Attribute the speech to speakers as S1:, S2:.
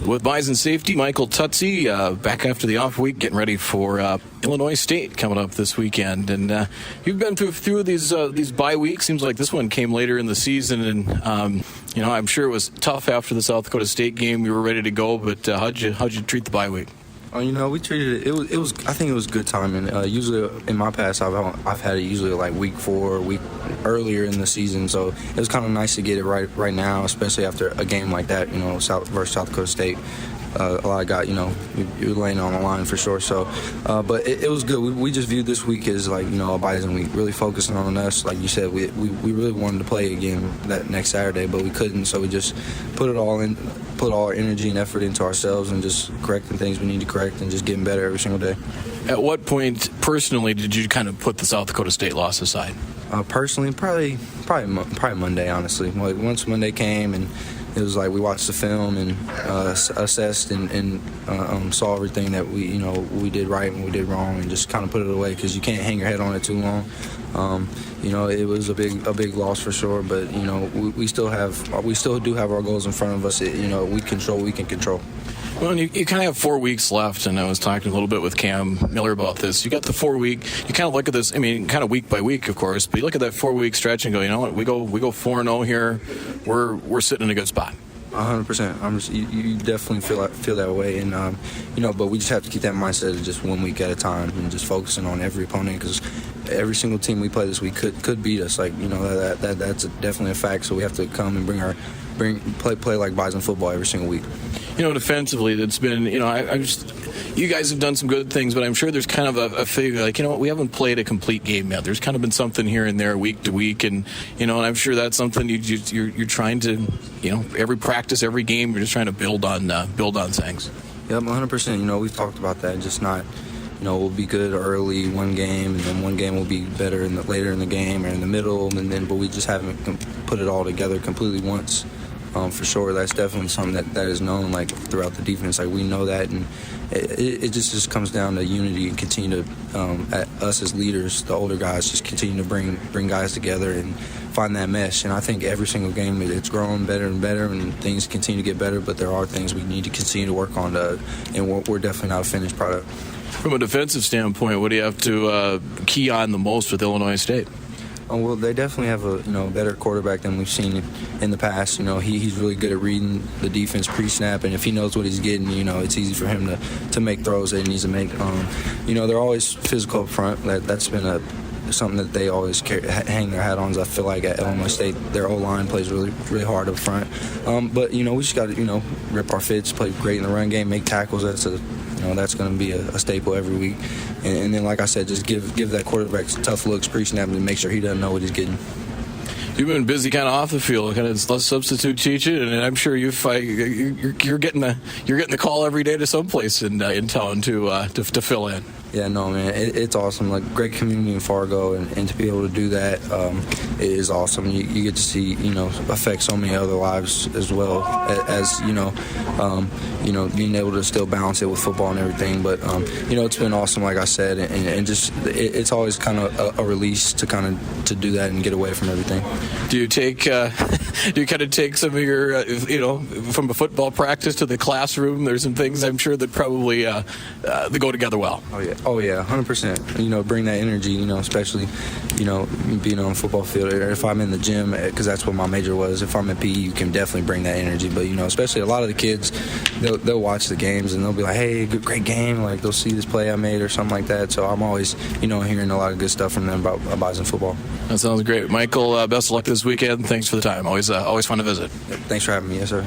S1: With Bison safety, Michael Tutsie back after the off week, getting ready for Illinois State coming up this weekend. And you've been through these bye weeks. Seems like this one came later in the season, and I'm sure it was tough after the South Dakota State game. You were ready to go, but how'd you treat the bye week?
S2: We treated it was I think it was good timing. Usually in my past, I've had it usually like week 4, week earlier in the season. So it was kind of nice to get it right now, especially after a game like that. Versus South Dakota State. A lot of guys, you're laying on the line for sure. So, but it was good. We just viewed this week as like a Bison week, really focusing on us. Like you said, we really wanted to play a game that next Saturday, but we couldn't. So we just put all our energy and effort into ourselves and just correcting things we need to correct and just getting better every single day.
S1: At what point, personally, did you kind of put the South Dakota State loss aside?
S2: Personally, probably Monday. Honestly, like once Monday came and it was like we watched the film and assessed and saw everything that we did right and we did wrong, and just kind of put it away because you can't hang your head on it too long. It was a big loss for sure, but we still do have our goals in front of us. We can control.
S1: Well, you kind of have 4 weeks left, and I was talking a little bit with Cam Miller about this. You got the 4 week. You kind of look at this. I mean, kind of week by week, of course, but you look at that 4 week stretch and go, you know what? We go 4-0 here. We're sitting in a good spot.
S2: 100%. You definitely feel that way, and but we just have to keep that mindset of just 1 week at a time and just focusing on every opponent, because every single team we play this week could beat us. Like that's definitely a fact. So we have to come and play like Bison football every single week.
S1: Defensively, it's been, you guys have done some good things, but I'm sure there's kind of a figure, like, we haven't played a complete game yet. There's kind of been something here and there week to week, and, and I'm sure that's something you're trying to, every practice, every game, you're just trying to build on things.
S2: Yep, 100%. We've talked about that, just not, we'll be good early one game, and then one game will be better later in the game or in the middle, but we just haven't put it all together completely once. For sure, that's definitely something that is known like throughout the defense. Like we know that, and it just comes down to unity and continue to us as leaders, the older guys, just continue to bring guys together and find that mesh. And I think every single game it's growing better and better, and things continue to get better. But there are things we need to continue to work on, and we're definitely not a finished product.
S1: From a defensive standpoint, what do you have to key on the most with Illinois State?
S2: Well, they definitely have a better quarterback than we've seen in the past. He's really good at reading the defense pre-snap, and if he knows what he's getting, it's easy for him to make throws that he needs to make. They're always physical up front. That's been something that they always hang their hat on. I feel like at Illinois State, their O-line plays really, really hard up front. But we just got to rip our fits, play great in the run game, make tackles. That's going to be a staple every week. And then, like I said, just give that quarterback tough looks pre-snap and make sure he doesn't know what he's getting.
S1: You've been busy kind of off the field, kind of substitute teaching, and I'm sure you're getting the call every day to someplace in town to fill in.
S2: Yeah, no, man, it's awesome. Like, great community in Fargo, and to be able to do that it is awesome. You get to see, affect so many other lives as well as being able to still balance it with football and everything. But it's been awesome, like I said, and just it's always kind of a release to do that and get away from everything.
S1: Do you kind of take some of your from a football practice to the classroom? There's some things I'm sure that probably they go together well.
S2: Oh yeah, 100%. Bring that energy. Especially being on the football field, or if I'm in the gym, because that's what my major was. If I'm at PE, you can definitely bring that energy. But especially a lot of the kids, they'll watch the games and they'll be like, "Hey, great game!" Like they'll see this play I made or something like that. So I'm always hearing a lot of good stuff from them about Bison football.
S1: That sounds great, Michael. Best of luck this weekend. Thanks for the time. Always fun to visit.
S2: Thanks for having me. Yes, sir.